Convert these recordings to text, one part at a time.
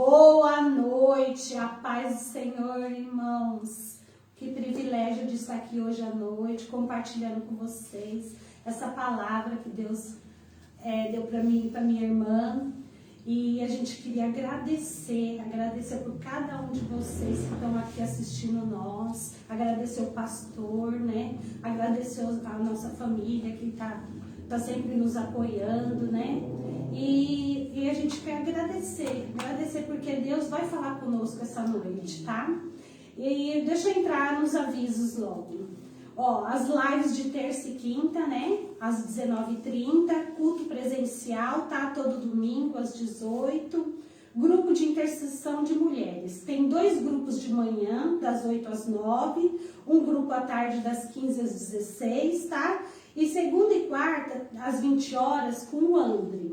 Boa noite, a paz do Senhor, irmãos. Que privilégio de estar aqui hoje à noite, compartilhando com vocês essa palavra que Deus deu para mim e para minha irmã. E a gente queria agradecer por cada um de vocês que estão aqui assistindo nós, agradecer o pastor, né? Agradecer a nossa família que tá sempre nos apoiando, né? E a gente quer agradecer porque Deus vai falar conosco essa noite, tá? E deixa eu entrar nos avisos logo. Ó, as lives de terça e quinta, né? Às 19h30, culto presencial, tá? Todo domingo às 18h. Grupo de intercessão de mulheres. Tem 2 grupos de manhã, das 8 às 9, um grupo à tarde das 15 às 16, tá? E segunda e quarta, às 20 horas, com o André.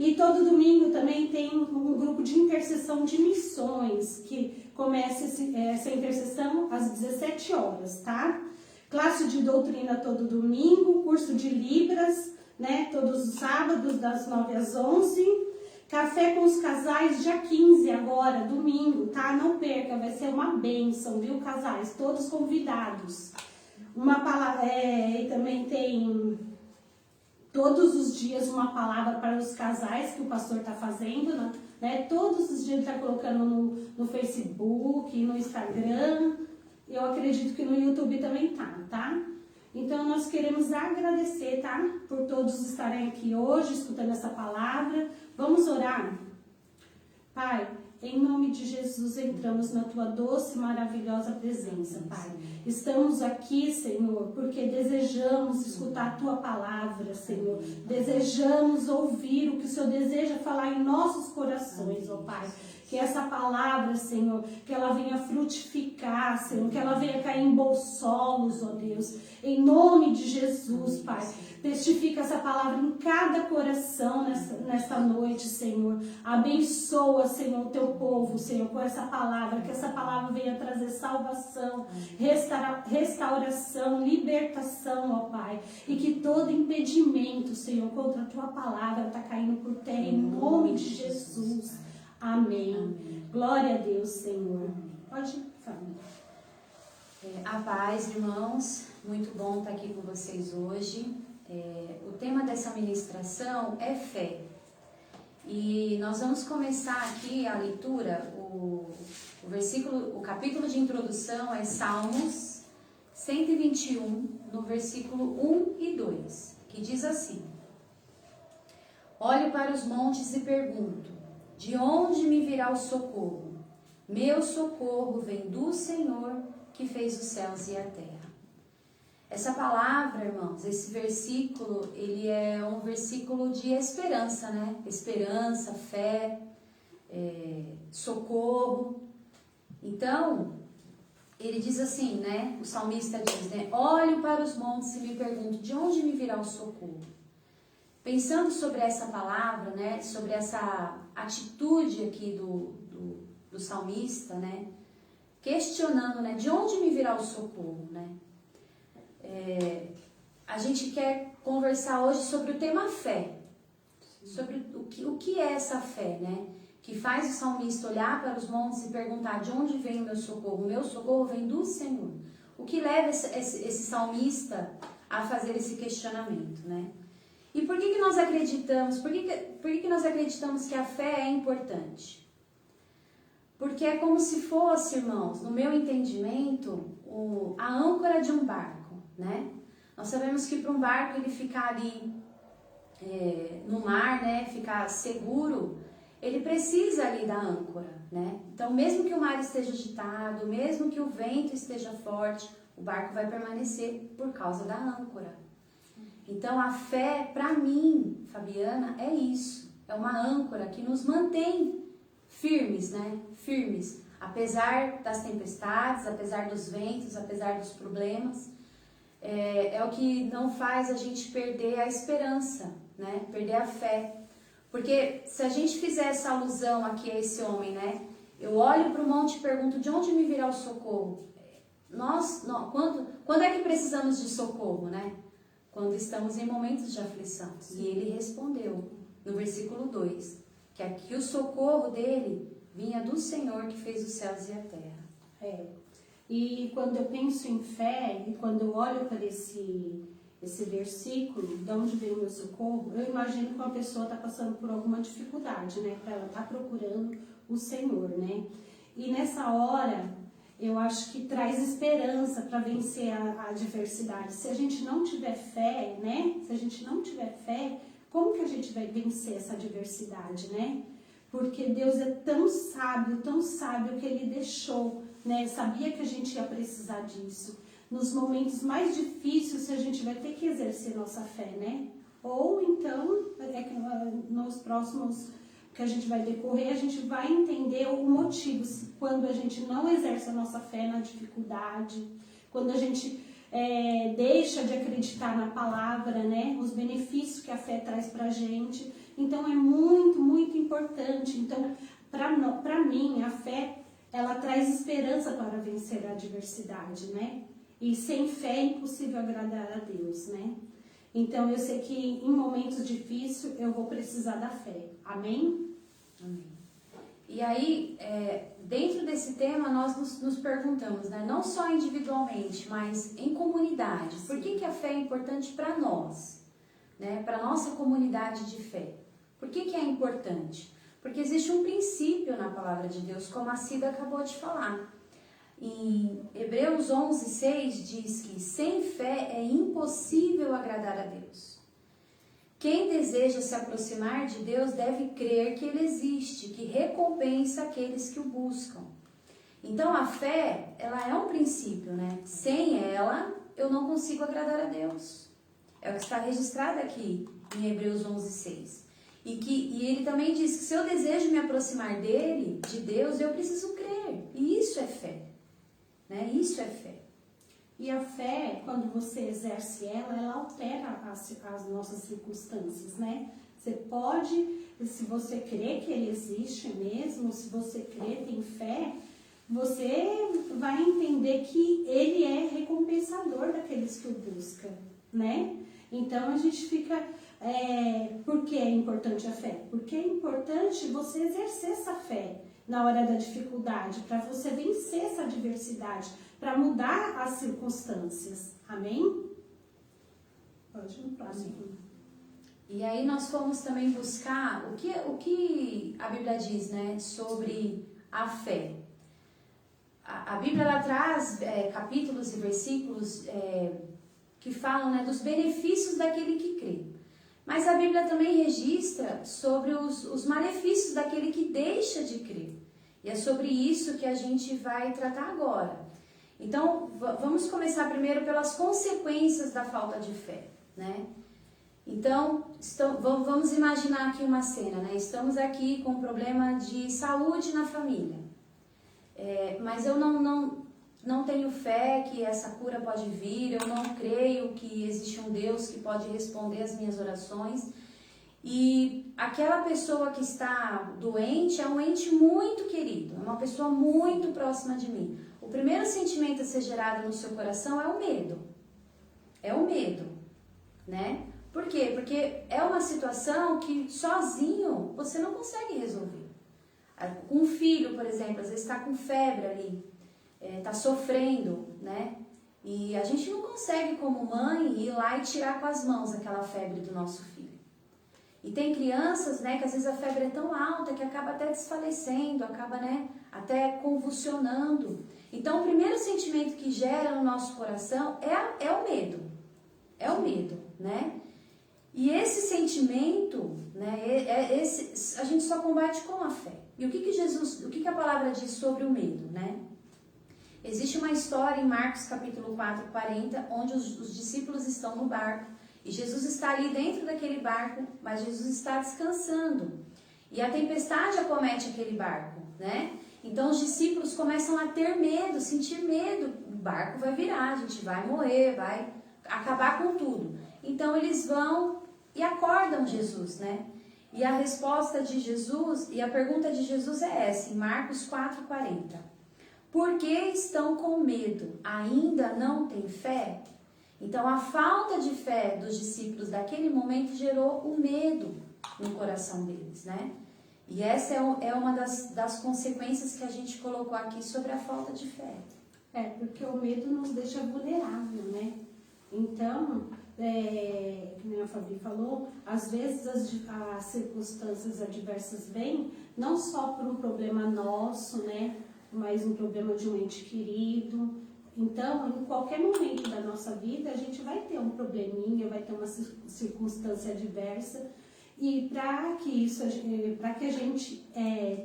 E todo domingo também tem um grupo de intercessão de missões, que começa essa intercessão às 17 horas, tá? Classe de doutrina todo domingo, curso de Libras, né? Todos os sábados, das 9 às 11. Café com os casais, dia 15 agora, domingo, tá? Não perca, vai ser uma bênção, viu, casais? Todos convidados. Uma palavra, e também tem todos os dias uma palavra para os casais que o pastor está fazendo, né? Todos os dias ele está colocando no Facebook, no Instagram. Eu acredito que no YouTube também tá? Então nós queremos agradecer, tá? Por todos estarem aqui hoje, escutando essa palavra. Vamos orar? Pai, em nome de Jesus, entramos na Tua doce e maravilhosa presença, Pai. Estamos aqui, Senhor, porque desejamos escutar a Tua palavra, Senhor. Desejamos ouvir o que o Senhor deseja falar em nossos corações, ó Pai. Que essa palavra, Senhor, que ela venha frutificar, Senhor, que ela venha cair em bons solos, ó Deus. Em nome de Jesus, Pai. Testifica essa palavra em cada coração nesta noite, Senhor. Abençoa, Senhor, o Teu povo, Senhor, com essa palavra. Que essa palavra venha trazer salvação, restauração, libertação, ó Pai. E que todo impedimento, Senhor, contra a Tua palavra está caindo por terra, em nome de Jesus. Amém. Amém. Glória a Deus, Senhor. Pode falar. A paz, irmãos. Muito bom estar aqui com vocês hoje. O tema dessa ministração é fé. E nós vamos começar aqui a leitura, o capítulo de introdução é Salmos 121, no versículo 1 e 2, que diz assim: Olho para os montes e pergunto, de onde me virá o socorro? Meu socorro vem do Senhor, que fez os céus e a terra. Essa palavra, irmãos, esse versículo, ele é um versículo de esperança, né? Esperança, fé, socorro. Então, ele diz assim, né? O salmista diz, né? Olho para os montes e me pergunto, de onde me virá o socorro? Pensando sobre essa palavra, né? Sobre essa atitude aqui do salmista, né? Questionando, né? De onde me virá o socorro, né? A gente quer conversar hoje sobre o tema fé, sobre o que é essa fé, né? Que faz o salmista olhar para os montes e perguntar de onde vem o meu socorro? O meu socorro vem do Senhor. O que leva esse salmista a fazer esse questionamento, né? E por que nós acreditamos? Por que nós acreditamos que a fé é importante? Porque é como se fosse, irmãos, no meu entendimento, a âncora de um barco, né? Nós sabemos que para um barco ele ficar ali no mar, né, ficar seguro, ele precisa ali da âncora, né? Então, mesmo que o mar esteja agitado, mesmo que o vento esteja forte, o barco vai permanecer por causa da âncora. Então, a fé, para mim, Fabiana, é isso. É uma âncora que nos mantém firmes, né? Firmes. Apesar das tempestades, apesar dos ventos, apesar dos problemas. É o que não faz a gente perder a esperança, né? Perder a fé. Porque se a gente fizer essa alusão aqui a esse homem, né? Eu olho para o monte e pergunto, de onde me virá o socorro? Quando é que precisamos de socorro, né? Quando estamos em momentos de aflição. Sim. E ele respondeu, no versículo 2, que aqui o socorro dele vinha do Senhor que fez os céus e a terra. E quando eu penso em fé, e quando eu olho para esse versículo, de onde vem o meu socorro, eu imagino que uma pessoa está passando por alguma dificuldade, né? Ela está procurando o Senhor, né? E nessa hora, eu acho que traz esperança para vencer a adversidade. Se a gente não tiver fé, né? Se a gente não tiver fé, como que a gente vai vencer essa adversidade, né? Porque Deus é tão sábio que Ele deixou, né? Sabia que a gente ia precisar disso. Nos momentos mais difíceis, a gente vai ter que exercer nossa fé, né? Ou então, nos próximos que a gente vai decorrer, a gente vai entender o motivo, quando a gente não exerce a nossa fé na dificuldade, quando a gente deixa de acreditar na palavra, né? Os benefícios que a fé traz pra gente. Então é muito, muito importante. Então, para mim, a fé, ela traz esperança para vencer a adversidade, né? E sem fé é impossível agradar a Deus, né? Então eu sei que em momentos difíceis eu vou precisar da fé. Amém? Amém. E aí, dentro desse tema, nós nos perguntamos, né? Não só individualmente, mas em comunidade. Por que a fé é importante para nós? Né? Para a nossa comunidade de fé. Por que é importante? Porque existe um princípio na palavra de Deus, como a Cida acabou de falar. Em Hebreus 11:6 diz que sem fé é impossível agradar a Deus. Quem deseja se aproximar de Deus deve crer que Ele existe, que recompensa aqueles que o buscam. Então a fé, ela é um princípio, né? Sem ela, eu não consigo agradar a Deus. É o que está registrado aqui em Hebreus 11:6. E ele também diz que se eu desejo me aproximar de Deus, eu preciso crer. E isso é fé. Né? Isso é fé. E a fé, quando você exerce ela altera as nossas circunstâncias, né? Você pode, se você crê que Ele existe mesmo, se você crê, tem fé, você vai entender que Ele é recompensador daqueles que o buscam, né? Então a gente fica... por que é importante a fé? Porque é importante você exercer essa fé na hora da dificuldade, para você vencer essa adversidade, para mudar as circunstâncias. Amém? Pode ir no próximo. E aí nós fomos também buscar o que a Bíblia diz, né, sobre a fé. A Bíblia ela traz capítulos e versículos que falam, né, dos benefícios daquele que crê. Mas a Bíblia também registra sobre os malefícios daquele que deixa de crer. E é sobre isso que a gente vai tratar agora. Então, vamos começar primeiro pelas consequências da falta de fé, né? Então, vamos imaginar aqui uma cena, né? Estamos aqui com um problema de saúde na família. Mas eu não tenho fé que essa cura pode vir, eu não creio que existe um Deus que pode responder as minhas orações. E aquela pessoa que está doente é um ente muito querido, é uma pessoa muito próxima de mim. O primeiro sentimento a ser gerado no seu coração é o medo. É o medo, né? Por quê? Porque é uma situação que sozinho você não consegue resolver. Um filho, por exemplo, às vezes está com febre ali, está sofrendo, né? E a gente não consegue, como mãe, ir lá e tirar com as mãos aquela febre do nosso filho. E tem crianças, né, que às vezes a febre é tão alta que acaba até desfalecendo, acaba, né, até convulsionando. Então, o primeiro sentimento que gera no nosso coração é o medo. É o medo, né? E esse sentimento, né, a gente só combate com a fé. E o que a palavra diz sobre o medo, né? Existe uma história em Marcos capítulo 4, 40, onde os discípulos estão no barco e Jesus está ali dentro daquele barco, mas Jesus está descansando. E a tempestade acomete aquele barco, né? Então os discípulos começam a ter medo, sentir medo. O barco vai virar, a gente vai morrer, vai acabar com tudo. Então eles vão e acordam Jesus, né? E a resposta de Jesus, e a pergunta de Jesus é essa, em Marcos 4, 40. Por que estão com medo? Ainda não têm fé? Então a falta de fé dos discípulos daquele momento gerou o medo no coração deles, né? E essa é uma das consequências que a gente colocou aqui sobre a falta de fé. Porque o medo nos deixa vulnerável, né? Então, como a Fabi falou, às vezes as circunstâncias adversas vêm não só por um problema nosso, né? Mas um problema de um ente querido. Então, em qualquer momento da nossa vida, a gente vai ter um probleminha, vai ter uma circunstância adversa. E para que a gente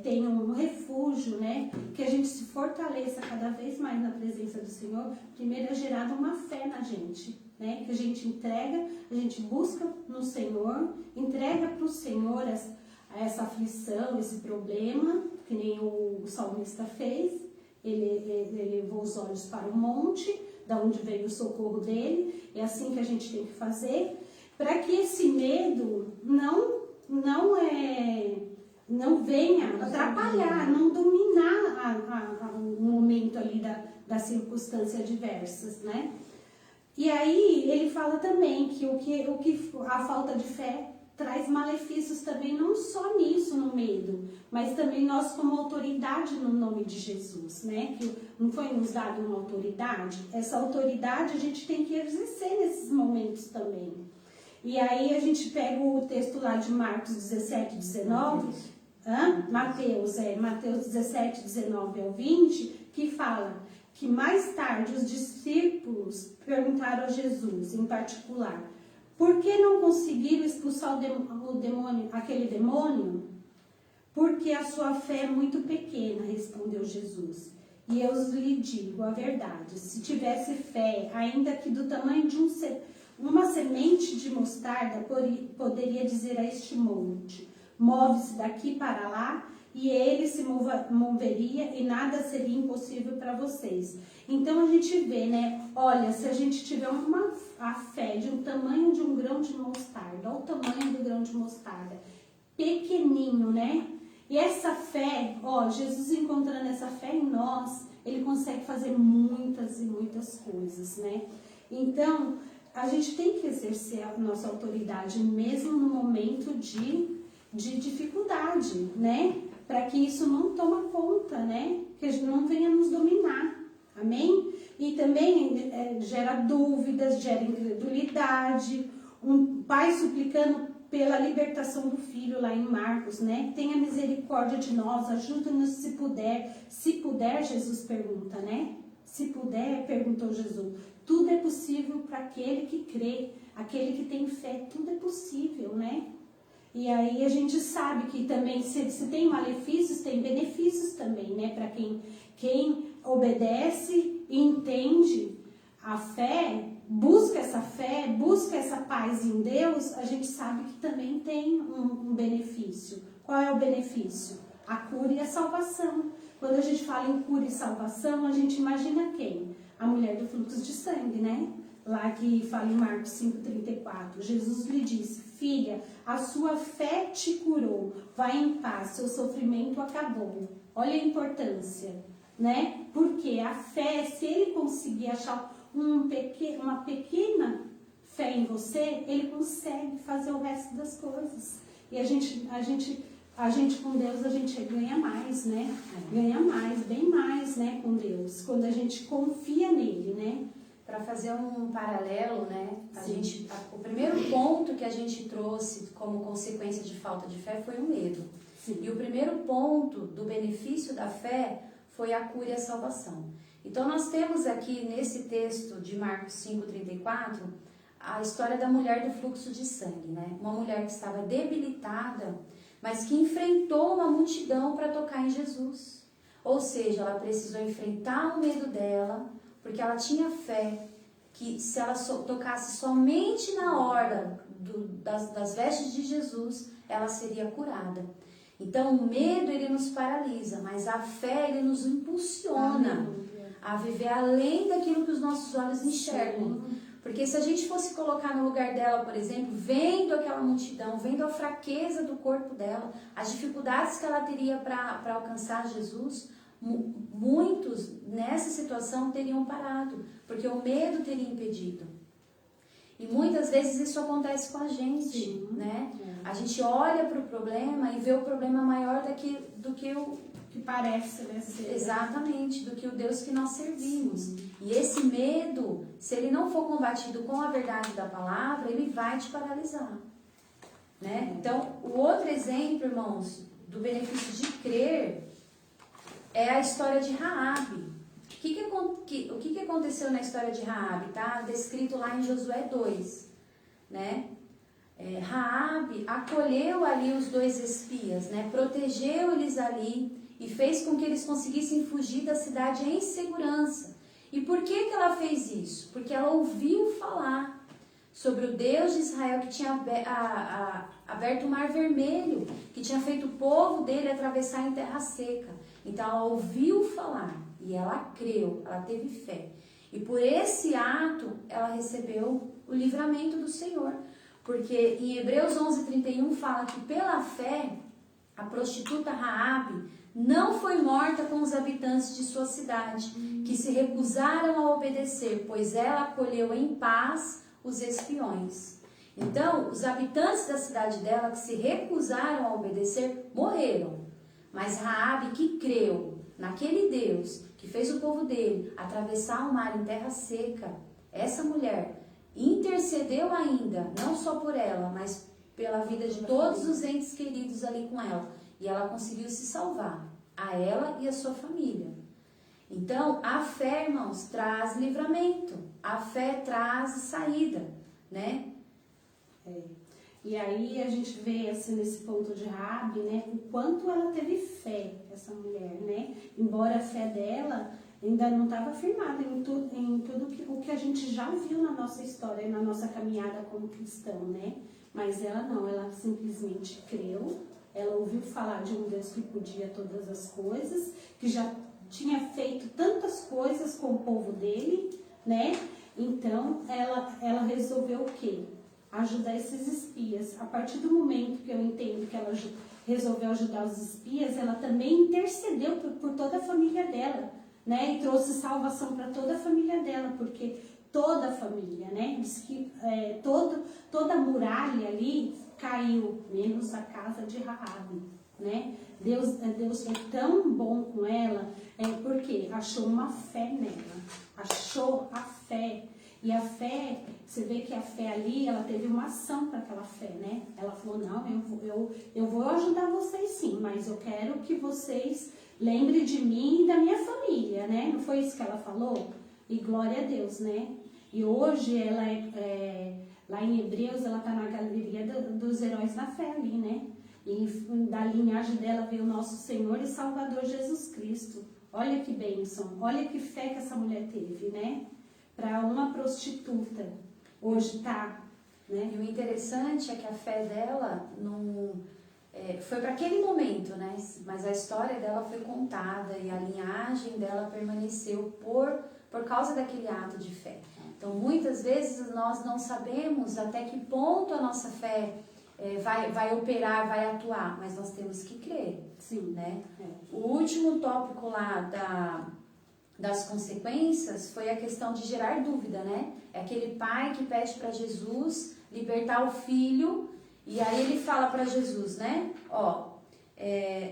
tenha um refúgio, né? Que a gente se fortaleça cada vez mais na presença do Senhor, primeiro é gerada uma fé na gente, né? Que a gente entrega, a gente busca no Senhor, entrega para o Senhor essa aflição, esse problema, que nem o salmista fez. Ele levou os olhos para o monte, da onde veio o socorro dele. É assim que a gente tem que fazer, para que esse medo não venha atrapalhar, não dominar o momento ali das circunstâncias adversas, né? E aí ele fala também que a falta de fé traz malefícios também, não só nisso, no medo, mas também nós como autoridade no nome de Jesus, né? Que não foi nos dado uma autoridade, essa autoridade a gente tem que exercer nesses momentos também. E aí a gente pega o texto lá de Marcos 17, 19, Mateus 17, 19 ao 20, que fala que mais tarde os discípulos perguntaram a Jesus, em particular, por que não conseguiram expulsar aquele demônio? Porque a sua fé é muito pequena, respondeu Jesus. E eu lhe digo a verdade, se tivesse fé, ainda que do tamanho de uma semente de mostarda, poderia dizer a este monte, move-se daqui para lá, e ele se moveria e nada seria impossível para vocês. Então a gente vê, né? Olha, se a gente tiver a fé de um tamanho de um grão de mostarda, olha o tamanho do grão de mostarda, pequenininho, né? E essa fé, Jesus encontrando essa fé em nós, ele consegue fazer muitas e muitas coisas, né? Então, a gente tem que exercer a nossa autoridade mesmo no momento de dificuldade, né? Para que isso não tome conta, né? Que não venha nos dominar, amém? E também gera dúvidas, gera incredulidade. Um pai suplicando pela libertação do filho lá em Marcos, né? Tenha misericórdia de nós, ajuda-nos se puder. Se puder, Jesus pergunta, né? Se puder, perguntou Jesus. Tudo é possível para aquele que crê, aquele que tem fé, tudo é possível, né? E aí a gente sabe que também, se tem malefícios, tem benefícios também, né? Para quem obedece e entende a fé, busca essa paz em Deus, a gente sabe que também tem um benefício. Qual é o benefício? A cura e a salvação. Quando a gente fala em cura e salvação, a gente imagina quem? A mulher do fluxo de sangue, né? Lá que fala em Marcos 5,34. Jesus lhe disse, filha, a sua fé te curou. Vai em paz, seu sofrimento acabou. Olha a importância, né? Porque a fé, se ele conseguir achar uma pequena fé em você, ele consegue fazer o resto das coisas. E a gente com Deus, a gente ganha mais, né? Ganha mais, bem mais, né? Com Deus, quando a gente confia nele, né? Para fazer um paralelo, né? O primeiro ponto que a gente trouxe como consequência de falta de fé foi o medo. Sim. E o primeiro ponto do benefício da fé foi a cura e a salvação. Então nós temos aqui nesse texto de Marcos 5,34 a história da mulher do fluxo de sangue, né? Uma mulher que estava debilitada, mas que enfrentou uma multidão para tocar em Jesus. Ou seja, ela precisou enfrentar o medo dela, porque ela tinha fé que se ela tocasse somente na orla das vestes de Jesus, ela seria curada. Então o medo ele nos paralisa, mas a fé ele nos impulsiona a viver além daquilo que os nossos olhos enxergam. Porque se a gente fosse colocar no lugar dela, por exemplo, vendo aquela multidão, vendo a fraqueza do corpo dela, as dificuldades que ela teria para alcançar Jesus, muitos nessa situação teriam parado, porque o medo teria impedido. E muitas vezes isso acontece com a gente, Sim. né? A gente olha para o problema e vê o problema maior do que o... Que parece, né? Ser. Exatamente, do que o Deus que nós servimos. E esse medo, se ele não for combatido com a verdade da palavra, ele vai te paralisar, né? Então, o outro exemplo, irmãos, do benefício de crer é a história de Raabe. O que aconteceu na história de Raabe? Tá descrito lá em Josué 2, né? Raabe acolheu ali os 2 espias, né? Protegeu eles ali e fez com que eles conseguissem fugir da cidade em segurança. E por que ela fez isso? Porque ela ouviu falar sobre o Deus de Israel que tinha aberto o Mar Vermelho, que tinha feito o povo dele atravessar em terra seca. Então ela ouviu falar e ela creu, ela teve fé. E por esse ato ela recebeu o livramento do Senhor. Porque em Hebreus 11:31 fala que pela fé a prostituta Raabe não foi morta com os habitantes de sua cidade, que se recusaram a obedecer, pois ela acolheu em paz os espiões. Então, os habitantes da cidade dela que se recusaram a obedecer, morreram. Mas Raabe, que creu naquele Deus, que fez o povo dele atravessar o mar em terra seca, essa mulher intercedeu ainda, não só por ela, mas pela vida de todos os entes queridos ali com ela. E ela conseguiu se salvar, a ela e a sua família. Então, a fé, irmãos, traz livramento. A fé traz saída, né? E aí a gente vê, assim, nesse ponto de Raabe, né? O quanto ela teve fé, essa mulher, né? Embora a fé dela ainda não estava firmada em tudo o que a gente já viu na nossa história, na nossa caminhada como cristão, né? Mas ela não, ela simplesmente creu. Ela ouviu falar de um Deus que podia todas as coisas, que já tinha feito tantas coisas com o povo dele, né? Então, ela resolveu o quê? Ajudar esses espias. A partir do momento que eu entendo que ela resolveu ajudar os espias, ela também intercedeu por toda a família dela, né? E trouxe salvação para toda a família dela, porque toda a família, né? Diz que toda a muralha ali caiu, menos a casa de Raabe, né? Deus foi tão bom com ela, porque achou uma fé nela, achou a fé. E a fé, você vê que a fé ali, ela teve uma ação para aquela fé, né? Ela falou, não, eu vou ajudar vocês sim, mas eu quero que vocês lembrem de mim e da minha família, né? Não foi isso que ela falou? E glória a Deus, né? E hoje ela lá em Hebreus, ela está na galeria dos heróis da fé ali, né? E da linhagem dela veio o nosso Senhor e Salvador Jesus Cristo. Olha que bênção, olha que fé que essa mulher teve, né? Para uma prostituta, hoje tá, né? E o interessante é que a fé dela não foi para aquele momento, né? Mas a história dela foi contada e a linhagem dela permaneceu por causa daquele ato de fé. Então, muitas vezes nós não sabemos até que ponto a nossa fé vai operar, vai atuar, mas nós temos que crer. Sim. Né? O último tópico lá das consequências foi a questão de gerar dúvida, né? É aquele pai que pede para Jesus libertar o filho e aí ele fala para Jesus, né?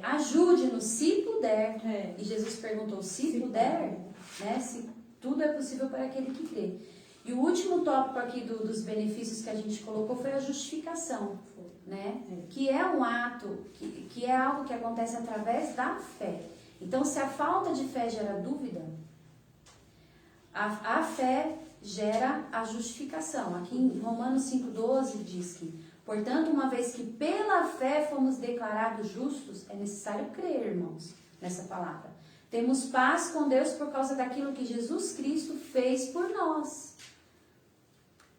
Ajude-nos se puder. E Jesus perguntou, se puder, né? Se tudo é possível para aquele que crê. E o último tópico aqui dos benefícios que a gente colocou foi a justificação, né? Que é um ato, que é algo que acontece através da fé. Então, se a falta de fé gera dúvida, a fé gera a justificação. Aqui em Romanos 5,12 diz que, portanto, uma vez que pela fé fomos declarados justos, é necessário crer, irmãos, nessa palavra. Temos paz com Deus por causa daquilo que Jesus Cristo fez por nós.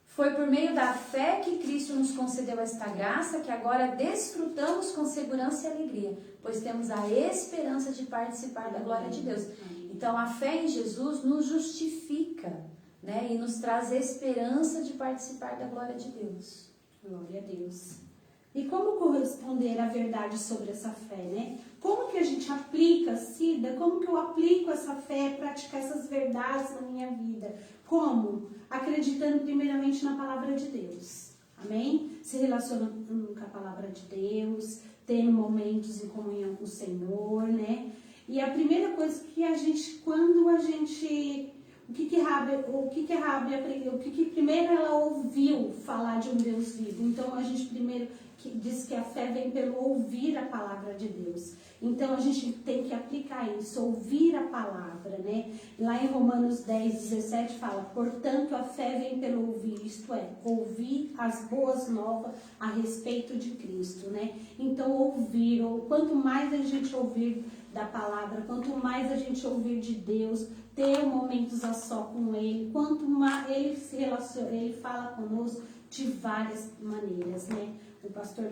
Foi por meio da fé que Cristo nos concedeu esta graça, que agora desfrutamos com segurança e alegria, pois temos a esperança de participar da glória de Deus. Então, a fé em Jesus nos justifica, né? E nos traz esperança de participar da glória de Deus. Glória a Deus. E como corresponder à verdade sobre essa fé, né? Como que a gente aplica, Cida? Como que eu aplico essa fé, praticar essas verdades na minha vida? Como? Acreditando primeiramente na palavra de Deus. Amém? Se relacionando com a palavra de Deus, tendo momentos em comunhão com o Senhor, né? E a primeira coisa que a gente, quando a gente... O que primeiro ela ouviu falar de um Deus vivo. Então a gente primeiro diz que a fé vem pelo ouvir a palavra de Deus. Então a gente tem que aplicar isso, ouvir a palavra, né? Lá em Romanos 10, 17 fala: portanto a fé vem pelo ouvir, isto é, ouvir as boas novas a respeito de Cristo, né? Então ouvir, quanto mais a gente ouvir da palavra, quanto mais a gente ouvir de Deus, ter momentos a só com Ele, quanto mais Ele se relaciona, Ele fala conosco de várias maneiras, né? O pastor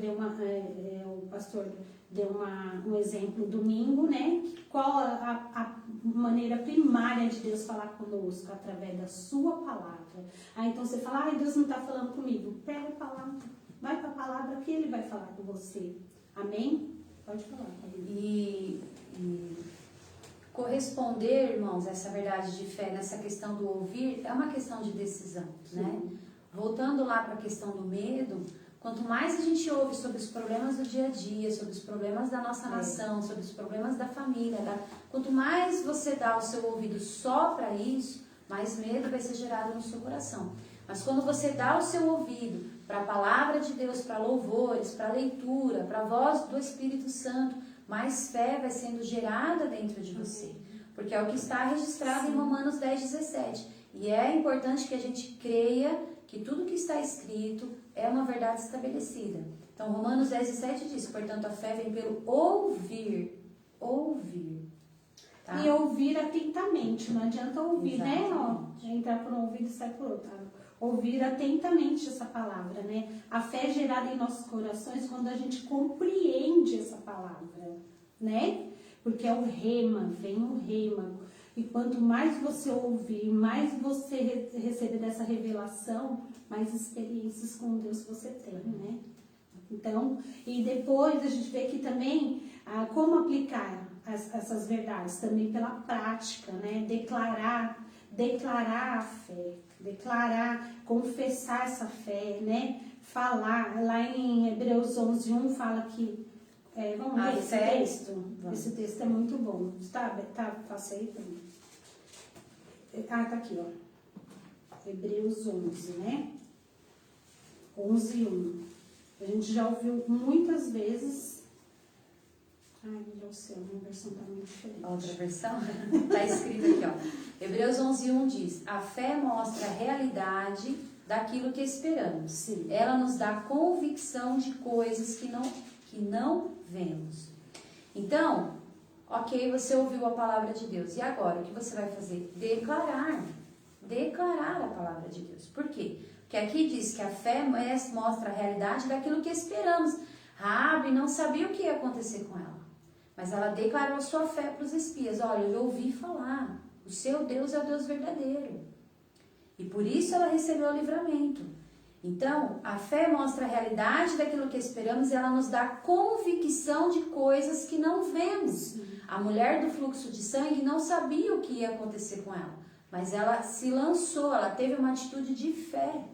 deu um exemplo domingo, né? Qual a maneira primária de Deus falar conosco? Através da sua palavra. Aí então você fala: Deus não está falando comigo. Pega a palavra, vai para a palavra que Ele vai falar com você. Amém? Pode falar. E corresponder, irmãos, a essa verdade de fé, nessa questão do ouvir, é uma questão de decisão, né? Voltando lá para a questão do medo, quanto mais a gente ouve sobre os problemas do dia a dia, sobre os problemas da nossa nação, sobre os problemas da família, quanto mais você dá o seu ouvido só para isso, mais medo vai ser gerado no seu coração. Mas quando você dá o seu ouvido para a palavra de Deus, para louvores, para leitura, para a voz do Espírito Santo, mais fé vai sendo gerada dentro de você. Porque é o que está registrado em Romanos 10, 17. E é importante que a gente creia que tudo que está escrito é uma verdade estabelecida. Então, Romanos 10, 17 diz: portanto, a fé vem pelo ouvir. Ouvir. Tá? E ouvir atentamente. Não adianta ouvir, exatamente, né? Entrar por um ouvido e sair por outro. Ouvir atentamente essa palavra, né? A fé é gerada em nossos corações quando a gente compreende essa palavra, né? Porque é o rema, vem o rema. E quanto mais você ouvir, mais você receber dessa revelação, mais experiências com Deus você tem, né? Então, e depois a gente vê que também como aplicar essas verdades, também pela prática, né? Declarar a fé, confessar essa fé, né? Falar, lá em Hebreus 11:1 fala que, vamos ler esse texto? Vamos. Esse texto é muito bom. Tá fácil aí também. Tá aqui, ó. Hebreus 11, né? 11:1. A gente já ouviu muitas vezes. Ai, meu Deus do céu, a minha versão tá muito diferente. Outra versão? Está escrito aqui, ó. Hebreus 11:1 diz: a fé mostra a realidade daquilo que esperamos. Sim. Ela nos dá convicção de coisas que não vemos. Então, ok, você ouviu a palavra de Deus. E agora, o que você vai fazer? Declarar a palavra de Deus. Por quê? Porque aqui diz que a fé mostra a realidade daquilo que esperamos. Raabe não sabia o que ia acontecer com ela, mas ela declarou sua fé para os espias. Olha, eu ouvi falar, o seu Deus é o Deus verdadeiro. E por isso ela recebeu o livramento. Então, a fé mostra a realidade daquilo que esperamos e ela nos dá convicção de coisas que não vemos. A mulher do fluxo de sangue não sabia o que ia acontecer com ela, mas ela se lançou, ela teve uma atitude de fé.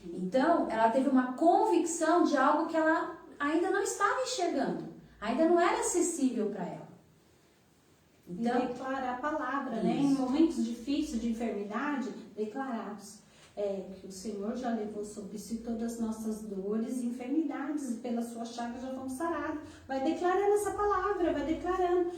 Então, ela teve uma convicção de algo que ela ainda não estava enxergando, ainda não era acessível para ela. Então, declarar a palavra, né? Em momentos difíceis de enfermidade, declararmos que o Senhor já levou sobre si todas as nossas dores e enfermidades, e pelas suas chagas já vamos sarados. Vai declarando essa palavra, vai declarando.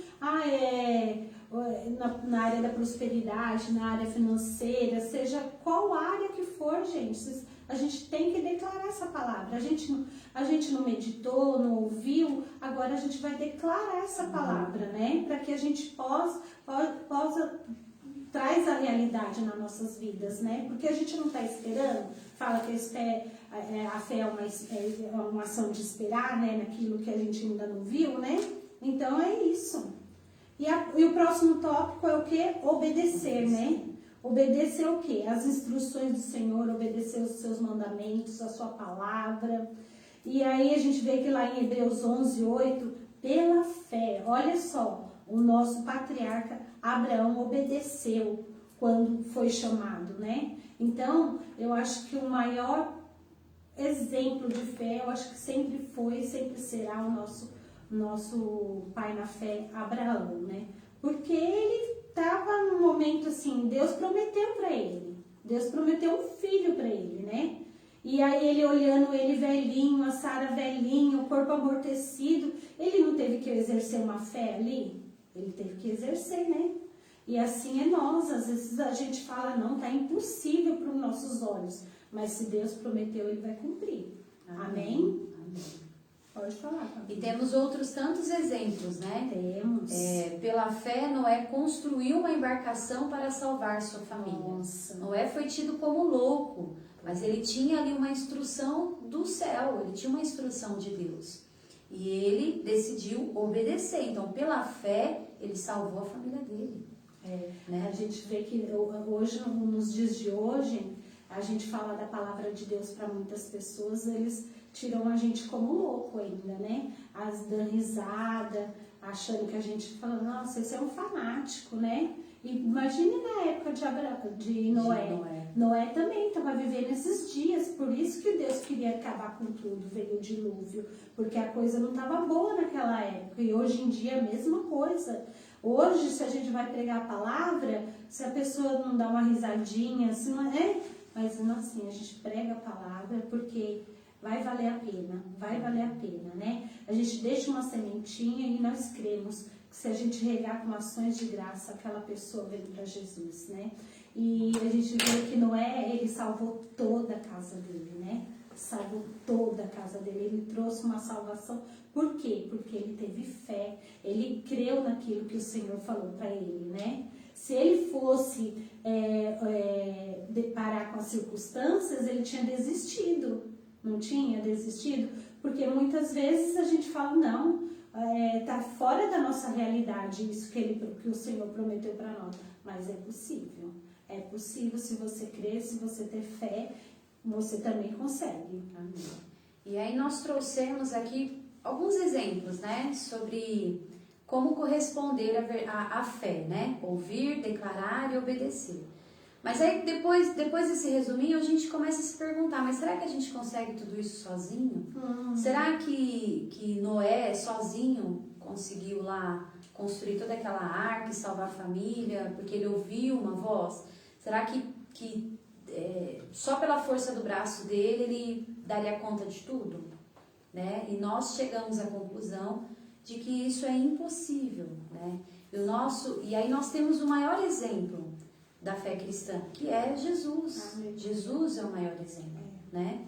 Na área da prosperidade, na área financeira, seja qual área que for, gente, a gente tem que declarar essa palavra. A gente não meditou, não ouviu, agora a gente vai declarar essa palavra, né? Para que a gente possa traz a realidade nas nossas vidas, né? Porque a gente não está esperando, fala que a fé é uma ação de esperar, né? Naquilo que a gente ainda não viu, né? Então é isso. E o próximo tópico é o quê? Obedecer, né? Obedecer o quê? As instruções do Senhor, obedecer os seus mandamentos, a sua palavra. E aí a gente vê que lá em Hebreus 11:8, pela fé, olha só, o nosso patriarca Abraão obedeceu quando foi chamado, né? Então, eu acho que o maior exemplo de fé, eu acho que sempre foi e sempre será o nosso pai na fé, Abraão, né? Porque ele estava num momento assim, Deus prometeu para ele, Deus prometeu um filho para ele, né? E aí ele olhando ele velhinho, a Sara velhinha, o corpo amortecido, ele não teve que exercer uma fé ali? Ele teve que exercer, né? E assim é nós, às vezes a gente fala, não, tá impossível para os nossos olhos, mas se Deus prometeu, Ele vai cumprir. Amém? Amém. Pode falar, Camila. E temos outros tantos exemplos, né? Temos. Pela fé, Noé construiu uma embarcação para salvar sua família. Nossa. Noé foi tido como louco, mas ele tinha ali uma instrução do céu, ele tinha uma instrução de Deus. E ele decidiu obedecer. Então, pela fé, ele salvou a família dele. Né? A gente vê que hoje, nos dias de hoje, a gente fala da palavra de Deus para muitas pessoas, eles tiram a gente como louco ainda, né? As dando risada, achando que a gente fala, nossa, esse é um fanático, né? E imagine na época de Noé. Noé também estava vivendo esses dias, por isso que Deus queria acabar com tudo, veio o dilúvio, porque a coisa não estava boa naquela época, e hoje em dia é a mesma coisa. Hoje, se a gente vai pregar a palavra, se a pessoa não dá uma risadinha, se não é, mas não assim, a gente prega a palavra porque vai valer a pena, né? A gente deixa uma sementinha e nós cremos que se a gente regar com ações de graça, aquela pessoa vem para Jesus, né? E a gente vê que Noé, ele salvou toda a casa dele, né? Salvou toda a casa dele, ele trouxe uma salvação. Por quê? Porque ele teve fé, ele creu naquilo que o Senhor falou para ele, né? Se ele fosse deparar com as circunstâncias, ele tinha desistido, não tinha desistido? Porque muitas vezes a gente fala, não, tá fora da nossa realidade isso que o Senhor prometeu para nós, mas é possível se você crer, se você ter fé, você também consegue. Amém. E aí nós trouxemos aqui alguns exemplos, né, sobre como corresponder à fé, né, ouvir, declarar e obedecer. Mas aí depois desse resuminho a gente começa a se perguntar, mas será que a gente consegue tudo isso sozinho? Será que Noé sozinho conseguiu lá construir toda aquela arca e salvar a família, porque ele ouviu uma voz? Será que só pela força do braço dele ele daria conta de tudo? Né? E nós chegamos à conclusão de que isso é impossível, né? E aí nós temos o maior exemplo da fé cristã, que é Jesus. Amém. Jesus é o maior exemplo, né?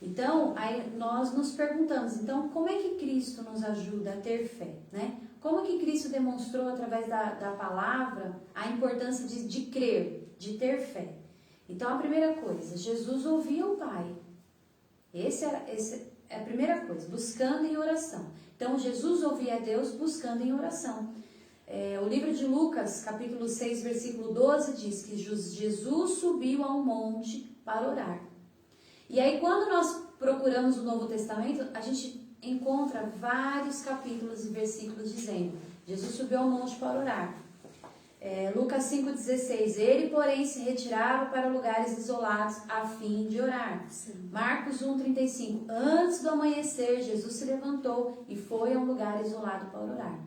Então, aí nós nos perguntamos, então, como é que Cristo nos ajuda a ter fé, né? Como que Cristo demonstrou através da palavra a importância de crer, de ter fé? Então, a primeira coisa, Jesus ouvia o Pai. Esse é a primeira coisa, buscando em oração. Então, Jesus ouvia a Deus buscando em oração. O livro de Lucas, capítulo 6, versículo 12, diz que Jesus subiu a um monte para orar. E aí, quando nós procuramos o Novo Testamento, a gente encontra vários capítulos e versículos dizendo, Jesus subiu ao monte para orar. Lucas 5,16, ele, porém, se retirava para lugares isolados a fim de orar. Sim. Marcos 1,35, antes do amanhecer, Jesus se levantou e foi a um lugar isolado para orar.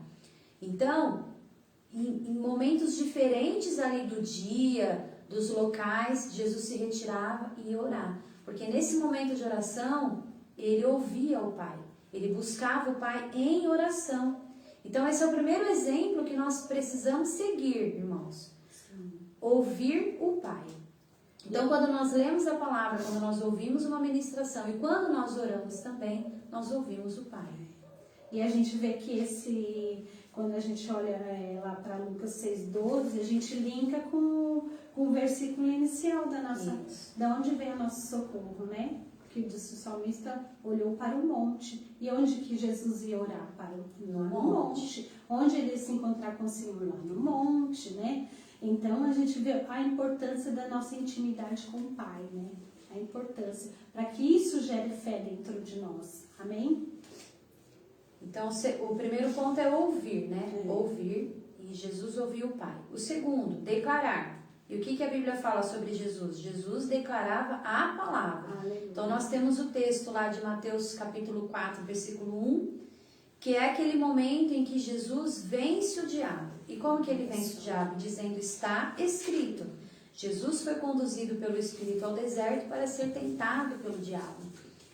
Então, em momentos diferentes ali do dia, dos locais, Jesus se retirava e ia orar. Porque nesse momento de oração, ele ouvia o Pai, ele buscava o Pai em oração. Então, esse é o primeiro exemplo que nós precisamos seguir, irmãos. Sim. Ouvir o Pai. Então, quando nós lemos a palavra, quando nós ouvimos uma ministração e quando nós oramos também, nós ouvimos o Pai. E a gente vê que quando a gente olha lá para Lucas 6,12, a gente linka com o versículo inicial da onde vem o nosso socorro, né? Que diz o salmista olhou para o monte. E onde que Jesus ia orar? No monte. Onde ele ia se encontrar com o Senhor? Lá no monte, né? Então a gente vê a importância da nossa intimidade com o Pai, né? A importância, para que isso gere fé dentro de nós. Amém? Então, o primeiro ponto é ouvir, né? Ouvir, e Jesus ouviu o Pai. O segundo, declarar. E o que a Bíblia fala sobre Jesus? Jesus declarava a palavra. Aleluia. Então, nós temos o texto lá de Mateus capítulo 4, versículo 1, que é aquele momento em que Jesus vence o diabo. E como que ele vence o diabo? Dizendo, está escrito. Jesus foi conduzido pelo Espírito ao deserto para ser tentado pelo diabo.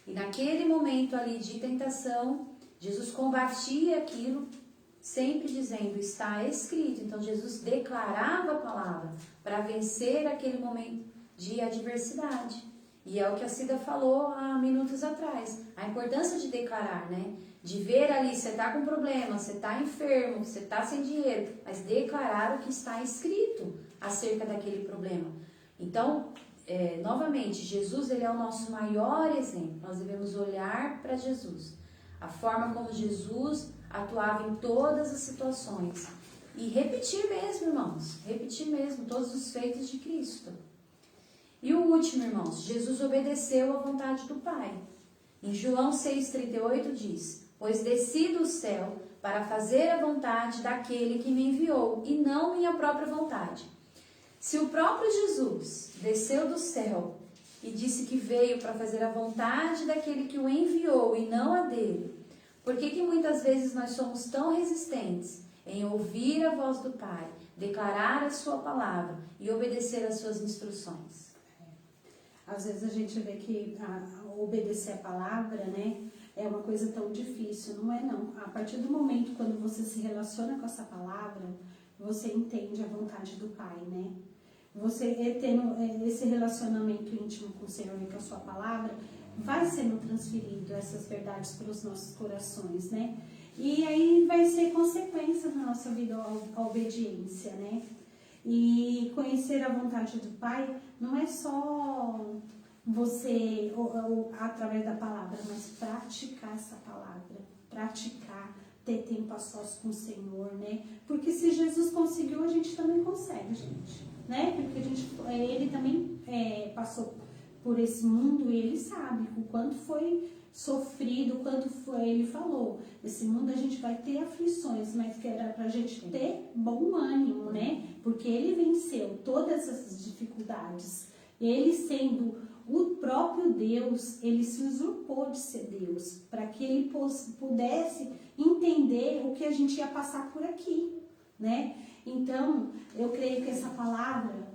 E naquele momento ali de tentação, Jesus combatia aquilo, sempre dizendo, está escrito. Então, Jesus declarava a palavra para vencer aquele momento de adversidade. E é o que a Cida falou há minutos atrás. A importância de declarar, né? De ver ali, você está com problema, você está enfermo, você está sem dinheiro, mas declarar o que está escrito acerca daquele problema. Então, novamente, Jesus ele é o nosso maior exemplo. Nós devemos olhar para Jesus. A forma como Jesus atuava em todas as situações. E repetir mesmo, irmãos. Repetir mesmo todos os feitos de Cristo. E o último, irmãos, Jesus obedeceu à vontade do Pai. Em João 6,38 diz, pois desci do céu para fazer a vontade daquele que me enviou, e não minha própria vontade. Se o próprio Jesus desceu do céu e disse que veio para fazer a vontade daquele que o enviou e não a dele, por que muitas vezes nós somos tão resistentes em ouvir a voz do Pai, declarar a sua palavra e obedecer às suas instruções? Às vezes a gente vê que obedecer a palavra, né, é uma coisa tão difícil. Não é não. A partir do momento quando você se relaciona com essa palavra, você entende a vontade do Pai, né? Você tendo esse relacionamento íntimo com o Senhor e com a sua palavra, vai sendo transferido essas verdades para os nossos corações, né? E aí vai ser consequência na nossa vida a obediência, né? E conhecer a vontade do Pai não é só você, através da palavra, mas praticar essa palavra, praticar, ter tempo a sós com o Senhor, né? Porque se Jesus conseguiu, a gente também consegue, gente, né? Porque ele também passou por esse mundo e ele sabe o quanto foi sofrido, o quanto foi, ele falou, nesse mundo a gente vai ter aflições, mas que era pra gente ter bom ânimo, né? Porque ele venceu todas essas dificuldades. Ele sendo o próprio Deus, ele se usurpou de ser Deus, para que ele pudesse entender o que a gente ia passar por aqui, né? Então, eu creio que essa palavra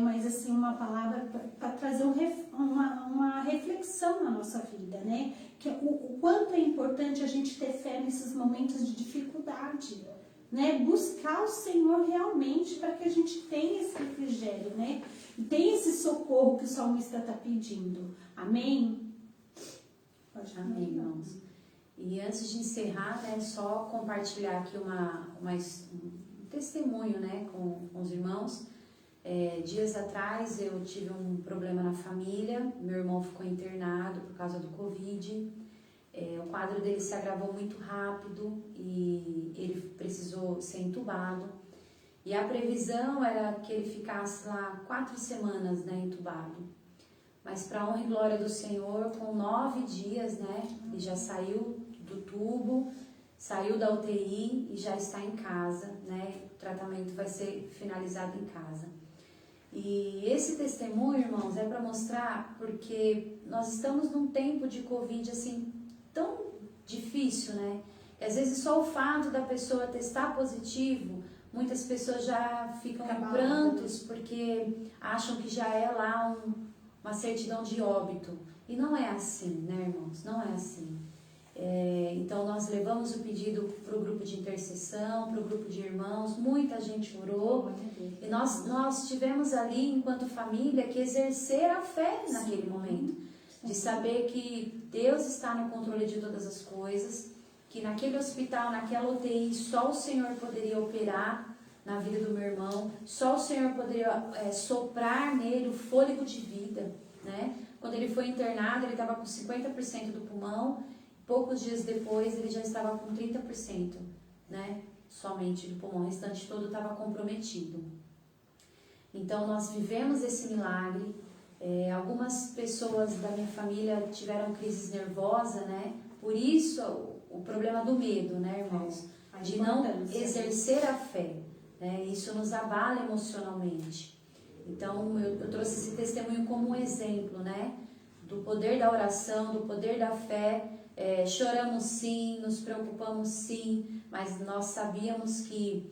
mas assim, uma palavra para trazer uma reflexão na nossa vida, né? Que o quanto é importante a gente ter fé nesses momentos de dificuldade, né? Buscar o Senhor realmente para que a gente tenha esse refrigério, né? Tenha esse socorro que o salmista está pedindo. Amém? Pode amém, irmãos. E antes de encerrar, né, só compartilhar aqui um testemunho, né, com os irmãos. Dias atrás eu tive um problema na família, meu irmão ficou internado por causa do Covid, o quadro dele se agravou muito rápido e ele precisou ser entubado, e a previsão era que ele ficasse lá 4 semanas, né, entubado, mas para honra e glória do Senhor, com 9 dias, né, ele já saiu do tubo, saiu da UTI e já está em casa, né, o tratamento vai ser finalizado em casa. E esse testemunho, irmãos, é para mostrar, porque nós estamos num tempo de Covid, assim, tão difícil, né? E às vezes só o fato da pessoa testar positivo, muitas pessoas já ficam em prantos, porque acham que já é lá uma certidão de óbito. E não é assim, né, irmãos? Não é assim. Então nós levamos o pedido para o grupo de intercessão, para o grupo de irmãos, muita gente orou, e nós tivemos ali, enquanto família, que exercer a fé naquele momento, de saber que Deus está no controle de todas as coisas, que naquele hospital, naquela UTI, só o Senhor poderia operar na vida do meu irmão, só o Senhor poderia soprar nele o fôlego de vida, né? Quando ele foi internado, ele estava com 50% do pulmão. Poucos dias depois, ele já estava com 30%, né? Somente do pulmão, o restante todo estava comprometido. Então, nós vivemos esse milagre. Algumas pessoas da minha família tiveram crises nervosas, né? Por isso, o problema do medo, né, irmãos? De não exercer a fé, né? Isso nos abala emocionalmente. Então, eu trouxe esse testemunho como um exemplo, né? Do poder da oração, do poder da fé. Choramos sim, nos preocupamos sim, mas nós sabíamos que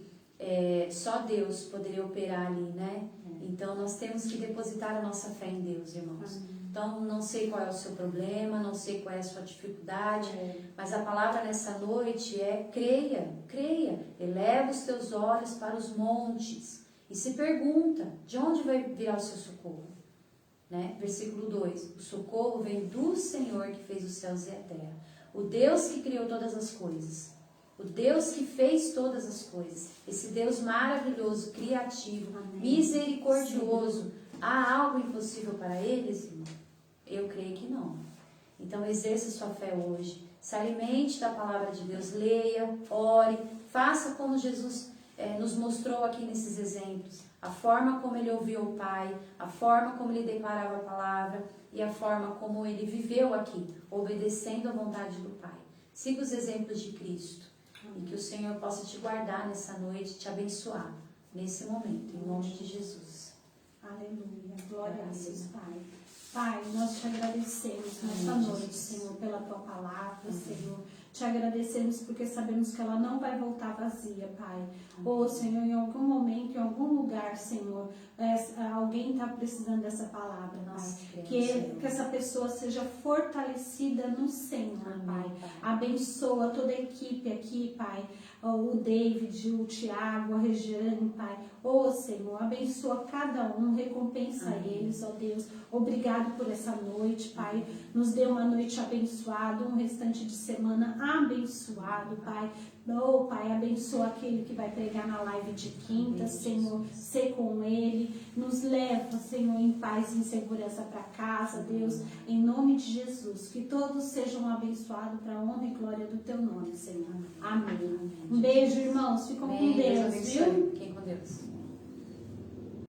só Deus poderia operar ali, né? Então nós temos que depositar a nossa fé em Deus, irmãos. Então não sei qual é o seu problema, não sei qual é a sua dificuldade, mas a palavra nessa noite é creia, eleva os teus olhos para os montes e se pergunta, de onde vai virar o seu socorro? Né? Versículo 2, o socorro vem do Senhor que fez os céus e a terra, o Deus que criou todas as coisas, o Deus que fez todas as coisas, esse Deus maravilhoso, criativo, misericordioso. Há algo impossível para eles, irmão? Eu creio que não. Então exerça sua fé hoje, se alimente da palavra de Deus, leia, ore, faça como Jesus nos mostrou aqui nesses exemplos, a forma como ele ouviu o Pai, a forma como ele declarava a palavra e a forma como ele viveu aqui, obedecendo à vontade do Pai. Siga os exemplos de Cristo. E que o Senhor possa te guardar nessa noite, te abençoar nesse momento, em nome de Jesus. Aleluia, glória a Deus, Pai. Pai, nós te agradecemos nessa noite, Senhor, pela tua palavra, Senhor. Te agradecemos porque sabemos que ela não vai voltar vazia, Pai. Ou, Senhor, em algum momento, em algum lugar, Senhor, alguém está precisando dessa palavra, Pai. Que essa pessoa seja fortalecida no Senhor, Pai. Abençoa toda a equipe aqui, Pai. O David, o Tiago, a Regiane, Pai. Ô, Senhor, abençoa cada um, recompensa eles, ó Deus. Obrigado por essa noite, Pai. Nos dê uma noite abençoada, um restante de semana abençoado, Pai. Oh, Pai, abençoa aquele que vai pregar na live de quinta, Senhor. Sê com ele. Nos leva, Senhor, em paz e em segurança para casa, Deus. Em nome de Jesus. Que todos sejam abençoados para a honra e glória do teu nome, Senhor. Amém. Um beijo, irmãos. Ficam com Deus.